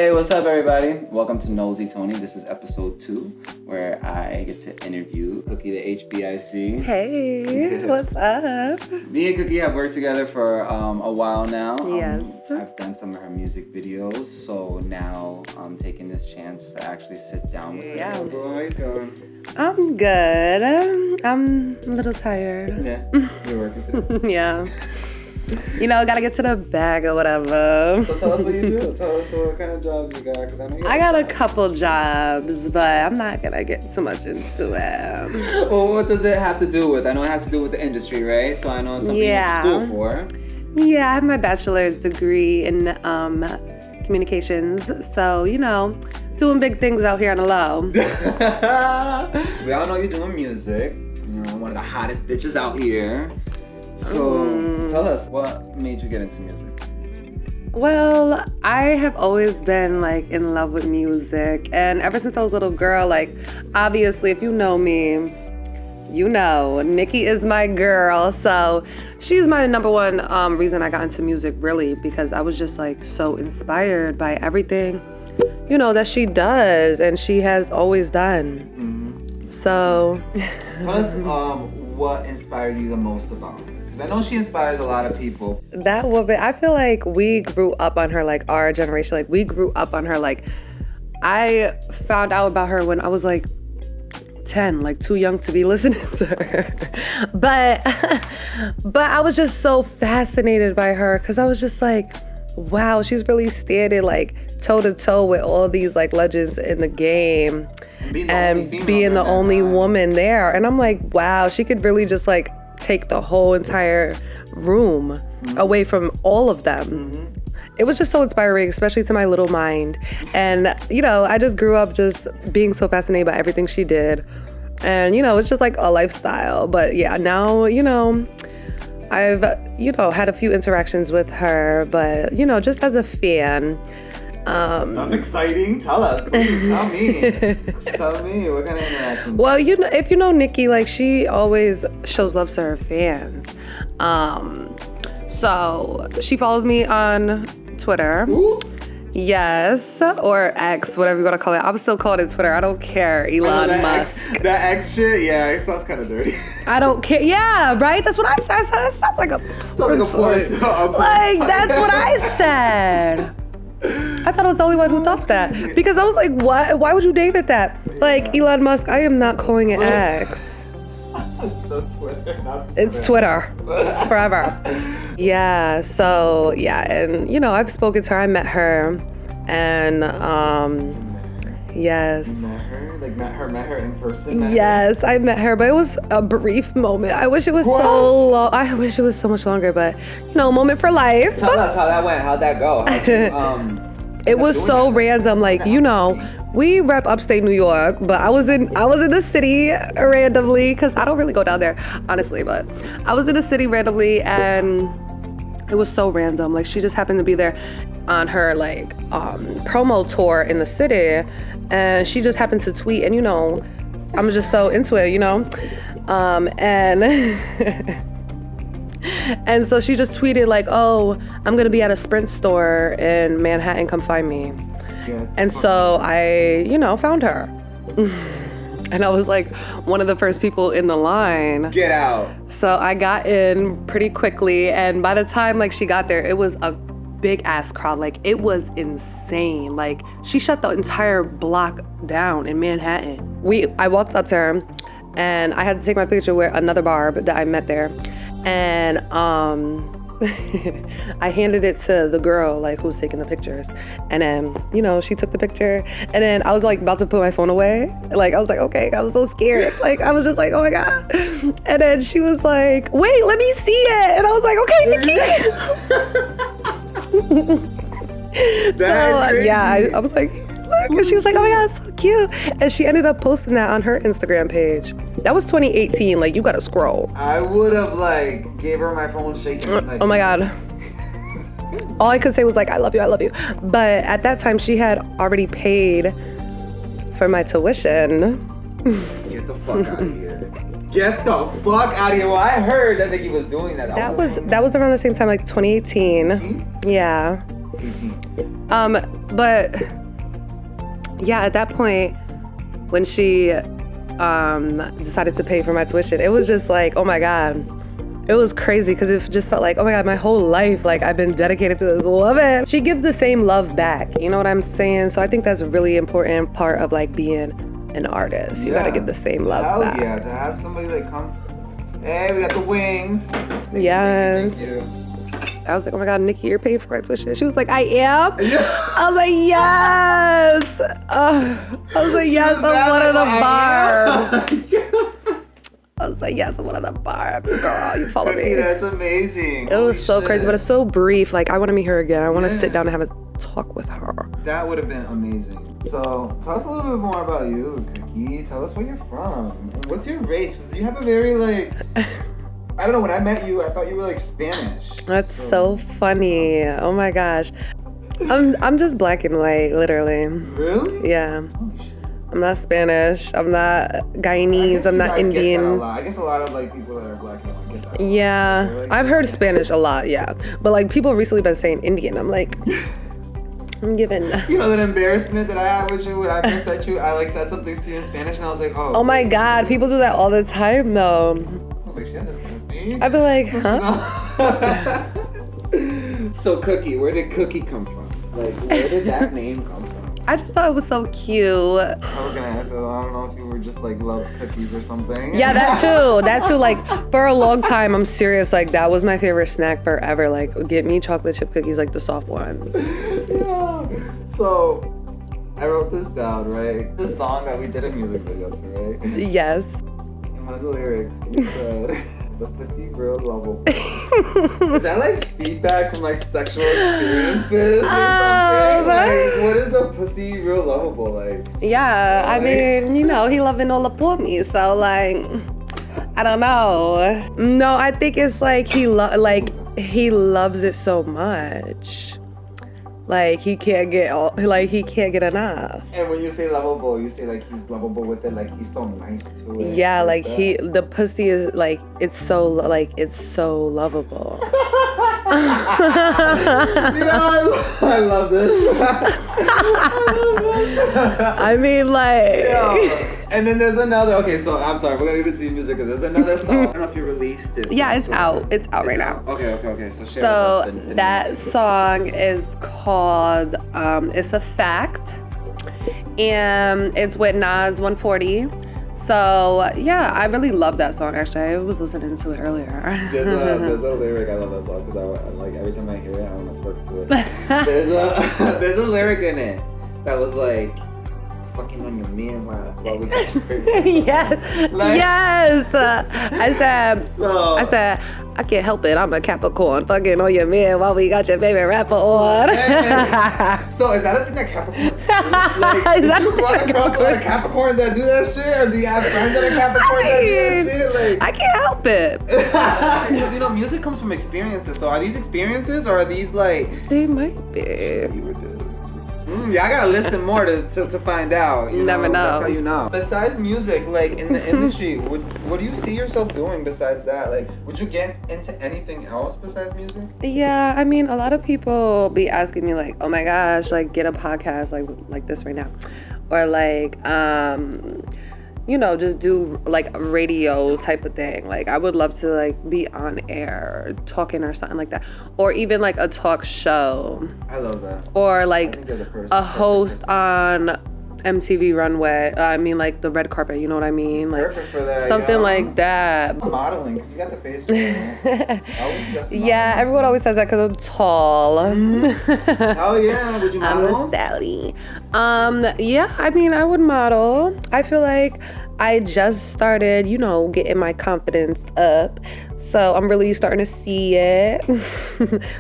Hey, what's up, everybody? Welcome to Nosey, Tony. This is episode 2, where I get to interview Cookie the Hbic. Hey, what's up? Me and Cookie have worked together for a while now. Yes. I've done some of her music videos, so now I'm taking this chance to actually sit down with her. Yeah. How you doing? I'm good. I'm a little tired. Yeah, you're working today. Yeah. You know, gotta get to the bag or whatever. So tell us what you do. Tell us what kind of jobs you got, because I know you I got a couple jobs, but I'm not gonna get too much into it. Well, what does it have to do with? I know it has to do with the industry, right? So I know it's something you went to school for. Yeah, I have my bachelor's degree in communications. So, you know, doing big things out here on the low. We all know you're doing music. You know, one of the hottest bitches out here. So tell us, what made you get into music? Well, I have always been like in love with music, and ever since I was a little girl, like obviously if you know me, you know Nikki is my girl. So she's my number one reason I got into music, really, because I was just like so inspired by everything, you know, that she does and she has always done. Mm-hmm. So tell us what inspired you the most about her. I know she inspires a lot of people. That woman, I feel like we grew up on her, like our generation, like we grew up on her. Like I found out about her when I was like 10, like too young to be listening to her. But I was just so fascinated by her because I was just like, wow, she's really standing like toe to toe with all these like legends in the game and being the only woman there. And I'm like, wow, she could really just like take the whole entire room away from all of them. It was just so inspiring, especially to my little mind. And, you know, I just grew up just being so fascinated by everything she did. And, you know, it's just like a lifestyle. But yeah, now, you know, I've, you know, had a few interactions with her, but, you know, just as a fan. That's exciting. Tell us. Please, tell me. Tell me. What kind of interaction? Well, you know, if you know Nikki, like she always shows love to her fans. So she follows me on Twitter. Ooh. Yes, or X, whatever you want to call it. I'm still calling it Twitter. I don't care. Elon Musk. That X shit, yeah, it sounds kind of dirty. I don't care. Yeah, right? That's what I said. That sounds like a like, that's what I said. I thought I was the only one who thought that. Because I was like, what? Why would you name it that? Like, Elon Musk, I am not calling it X. It's Twitter. Forever. Yeah, so, yeah. And, you know, I've spoken to her. I met her. And, yes. Met her in person? Yes, I met her, but it was a brief moment. I wish it was so long. I wish it was so much longer, but, you know, moment for life. Tell us how that went. How'd that go? It was so random. Like, you know, we rep upstate New York, but I was in the city randomly because I don't really go down there, honestly. But I was in the city randomly, and it was so random. Like, she just happened to be there on her like promo tour in the city, and she just happened to tweet, and you know, I'm just so into it, you know, and. And so she just tweeted like, oh, I'm gonna be at a Sprint store in Manhattan, come find me. And so I, you know, found her. And I was like one of the first people in the line. Get out. So I got in pretty quickly, and by the time like she got there, it was a big ass crowd. Like it was insane. Like she shut the entire block down in Manhattan. I walked up to her, and I had to take my picture with another barb that I met there. And I handed it to the girl like who's taking the pictures, and then, you know, she took the picture, and then I was like about to put my phone away. Like I was like, okay, I was so scared. Like I was just like, oh my God. And then she was like, wait, let me see it. And I was like, okay, Nikki. So yeah, I was like, look. And she was like, oh my God, it's so cute. And she ended up posting that on her Instagram page. That was 2018. Like, you gotta scroll. I would have like gave her my phone shaking. Like, oh my God. All I could say was like, I love you, I love you. But at that time, she had already paid for my tuition. Get the fuck out of here. Get the fuck out of here. Well, I heard that Nikki was doing that. That was around the same time, like 2018. Yeah. 18. But yeah, at that point, when she decided to pay for my tuition, it was just like, oh my God. It was crazy because it just felt like, oh my God, my whole life, like I've been dedicated to this woman. She gives the same love back, you know what I'm saying? So I think that's a really important part of like being an artist. You gotta give the same love back. Yeah, to have somebody like come, hey, we got the wings. Yes. Thank you. I was like, oh my God, Nikki, you're paying for my tuition. She was like, I am? Yeah. I was like, yes. I was like, yes, I'm one of the barbs. I was like, yes, I'm one of the barbs, girl. You follow me. That's amazing. It was so crazy, but it's so brief. Like, I want to meet her again. I want to sit down and have a talk with her. That would have been amazing. So, tell us a little bit more about you, Cookie. Tell us where you're from. And what's your race? Because you have a very, like, I don't know, when I met you, I thought you were, like, Spanish. That's so funny. Oh, my gosh. I'm just black and white, literally. Really? Yeah. I'm not Spanish. I'm not Guyanese. I'm not Indian. I guess a lot of like people that are black don't get that. Yeah, like, I've heard Spanish a lot. Yeah, but like people recently been saying Indian. I'm like, I'm giving. You know that embarrassment that I had with you when I first met you. I like said something to you in Spanish and I was like, oh. Oh my God, people do that all the time though. Oh, like she understands me. I'd be like, huh? So Cookie, where did Cookie come from? Like, where did that name come from? I just thought it was so cute. I was gonna ask, I don't know if you were just like love cookies or something. Yeah, that too. Like for a long time, I'm serious. Like that was my favorite snack forever. Like get me chocolate chip cookies, like the soft ones. Yeah. So I wrote this down, right? This song that we did a music video to, right? Yes. In one of the lyrics, you said, the pussy real lovable. Is that like feedback from like sexual experiences or something? Like, what is the pussy real lovable like? Yeah, I mean, you know, he loving all up on me, so like, I don't know. No, I think it's like he loves it so much. Like he can't get enough. And when you say lovable, you say like he's lovable with it, like he's so nice to it. Yeah, like the pussy is like it's so lovable. You know, I love this. I mean, like. Yeah. And then there's another. Okay, so I'm sorry, we're gonna get into your music because there's another song. I don't know if you released it. Yeah, it's out. It's out right now. Okay. So share So with us the that song is called "It's a Fact," and it's with Nas 140. So yeah, I really love that song. Actually, I was listening to it earlier. There's a lyric. I love that song because I like every time I hear it, I want to twerk to it. There's a lyric in it that was like, fucking on your man while we got you crazy. Yes. Like, yes. I said, I can't help it. I'm a Capricorn. Fucking on your man while we got your favorite rapper on. So is that a thing that Capricorns do? Like, did you run across a lot of Capricorns that do that shit? Or do you have friends that are Capricorns that do that shit? Like, I can't help it. Because, you know, music comes from experiences. So are these experiences or are these like... They might be. You would do. Yeah, I gotta listen more to find out. You never know. That's how you know. Besides music, like in the industry, what do you see yourself doing besides that? Like, would you get into anything else besides music? Yeah, I mean, a lot of people be asking me like, oh my gosh, like get a podcast like this right now, or like you know, just do like a radio type of thing. Like I would love to like be on air talking or something like that, or even like a talk show. I love that. Or like a host on MTV Runway. I mean like the red carpet, you know what I mean? Like perfect for that, something like that. Modeling, because you got the face for it. Yeah, everyone always says that because I'm tall. Oh yeah, would you model? I'm a Sally. Yeah, I mean I would model. I feel like I just started, you know, getting my confidence up. So I'm really starting to see it.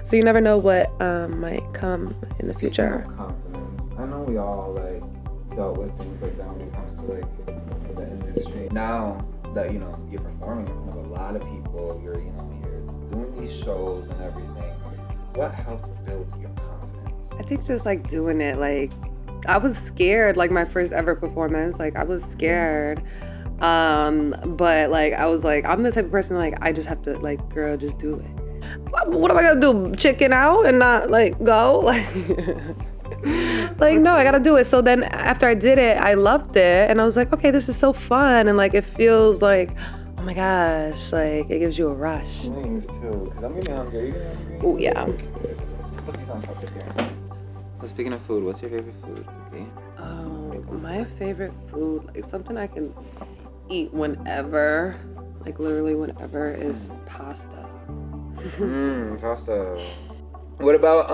So you never know what might come in the future. Confidence. I know we all like dealt with things like that when it comes to like the industry. Now that, you know, you're performing in front of a lot of people, you're doing these shows and everything, what helped build your confidence? I think just like doing it, like I was scared, like my first ever performance, like I was scared. But like I was like, I'm the type of person like I just have to like, girl, just do it. what am I gonna do? Chicken out and not like go? Like no, I gotta do it. So then after I did it, I loved it, and I was like, okay, this is so fun, and like it feels like, oh my gosh, like it gives you a rush. Wings too, because I'm getting hungry. Are you getting hungry? Oh yeah. Let's put these on top of here. Well, speaking of food, what's your favorite food, Cookie? My favorite food, like something I can eat whenever, like literally whenever, is pasta. Pasta. What about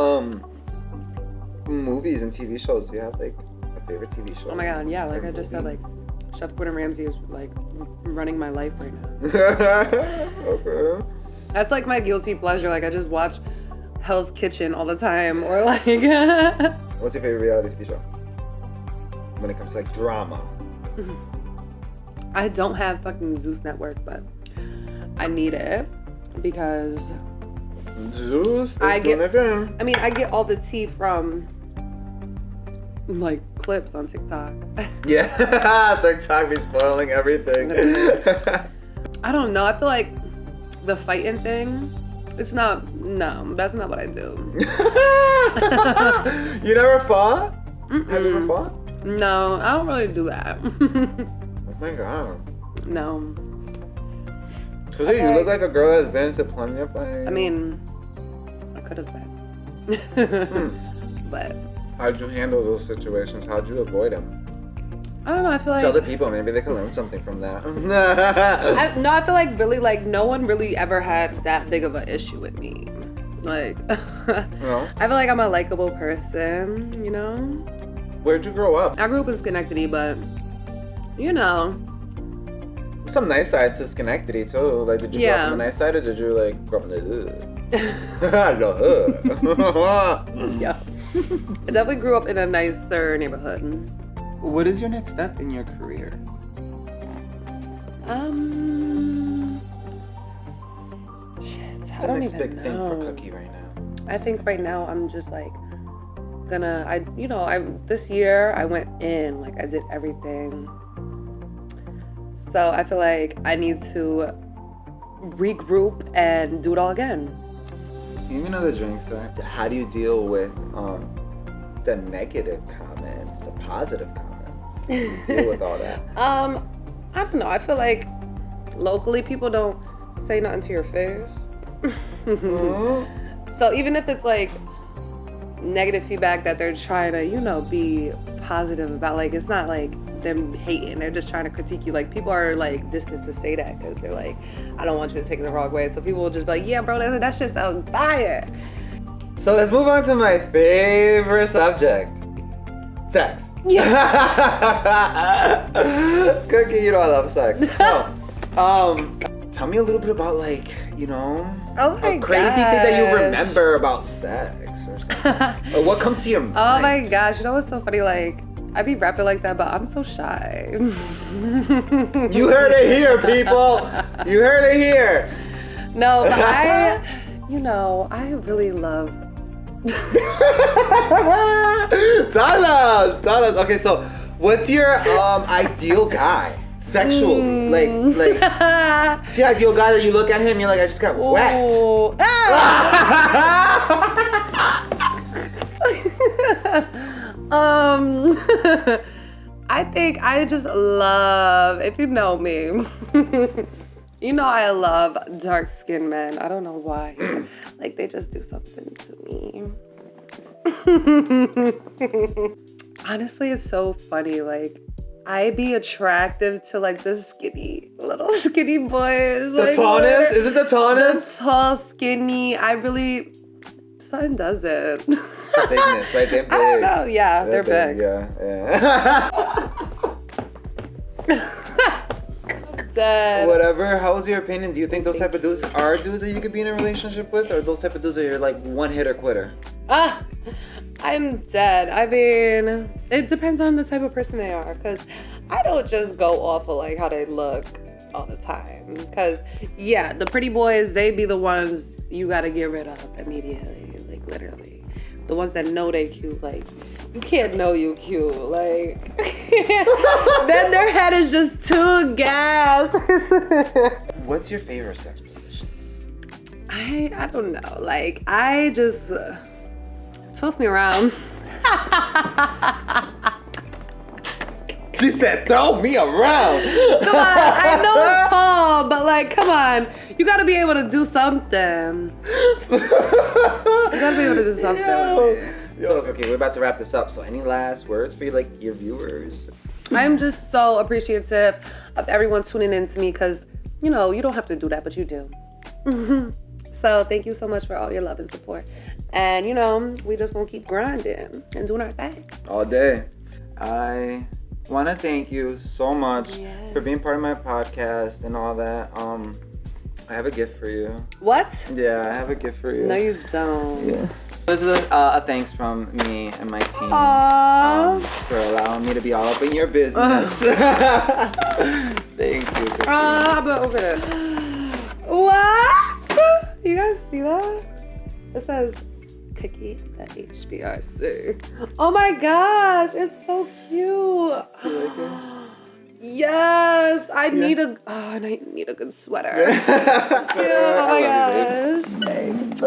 movies and TV shows? Do you have like a favorite TV show? Oh my god, yeah, like I just said, like Chef Gordon Ramsay is like running my life right now. Okay. That's like my guilty pleasure. Like I just watch Hell's Kitchen all the time, or like. What's your favorite reality TV show? When it comes to like drama. I don't have fucking Zeus Network, but I need it because Zeus. I get all the tea from like clips on TikTok. Yeah, TikTok be spoiling everything. I don't know. I feel like the fighting thing. It's not. No, that's not what I do. You never fought? Mm-mm. Have you ever fought? No, I don't really do that. Oh my god. No. So you look like a girl that's been to plenty of fights. I mean, I could have been. But. How'd you handle those situations? How'd you avoid them? I don't know. I feel like. Tell the people. Maybe they could learn something from that. I feel like really, like, no one really ever had that big of an issue with me. Like, No? I feel like I'm a likable person, you know? Where'd you grow up? I grew up in Schenectady, but, you know. Some nice sides to Schenectady, too. Like, did you grow up on the nice side, or did you, like, grow up in the hood? Yeah. I definitely grew up in a nicer neighborhood. What is your next step in your career? Shit, What's I don't the next even big know. thing for Cookie right now? I think right now I'm just like this year I went in, like I did everything. So I feel like I need to regroup and do it all again. Even though the drinks are, how do you deal with the negative comments, the positive comments? How do you deal with all that? I don't know. I feel like locally people don't say nothing to your face. So even if it's like negative feedback that they're trying to, you know, be positive about, like it's not like them hating, they're just trying to critique you. Like people are like distant to say that because they're like, I don't want you to take it the wrong way. So people will just be like, yeah bro, that shit sounds fire. So let's move on to my favorite subject. Sex. Yeah. Cookie, you know I love sex. So, tell me a little bit about, like, you know, Oh my a crazy thing that you gosh. remember about sex or something. Or what comes to your mind? Oh my gosh, you know what's so funny? Like, I be rapping like that, but I'm so shy. You heard it here, people. You heard it here. No, but I really love. Tell us. Okay, so what's your ideal guy sexually? Like, what's the ideal guy that you look at him, you're like, I just got wet. I think I just love, if you know me, you know I love dark-skinned men. I don't know why. Like, they just do something to me. Honestly, it's so funny. Like, I be attractive to, like, the little skinny boys. The like, tallness? Is it the tallness? The tall, skinny. Son does it. It's a bigness, right? They're big. I don't know. Yeah, they're big. Yeah. Dead. Whatever. How's your opinion? Do you think those type of dudes are dudes that you could be in a relationship with, or those type of dudes that you're like one hitter quitter? I'm dead. I mean, it depends on the type of person they are, because I don't just go off of like how they look all the time. Because yeah, the pretty boys, they be the ones you gotta get rid of immediately. Like literally, the ones that know they cute. Like you can't know you cute. Like then their head is just too gas. What's your favorite sex position? I don't know. Like, I just toss me around. She said, throw me around. Come on, I know I'm tall, but like, come on. You gotta be able to do something. You gotta be able to do something. So, okay, we're about to wrap this up. So, any last words for like your viewers? I'm just so appreciative of everyone tuning in to me because, you know, you don't have to do that, but you do. So thank you so much for all your love and support. And, you know, we just gonna keep grinding and doing our thing. All day. I want to thank you so much for being part of my podcast and all that. I have a gift for you. What? Yeah, I have a gift for you. No, you don't. Yeah. This is a thanks from me and my team for allowing me to be all up in your business. Thank you. But over there. What? You guys see that? It says Cookie the HBRC. Oh my gosh, it's so cute. You like it? Yes, I need a good sweater. Sweater. Oh my I love you, babe. gosh. Thanks.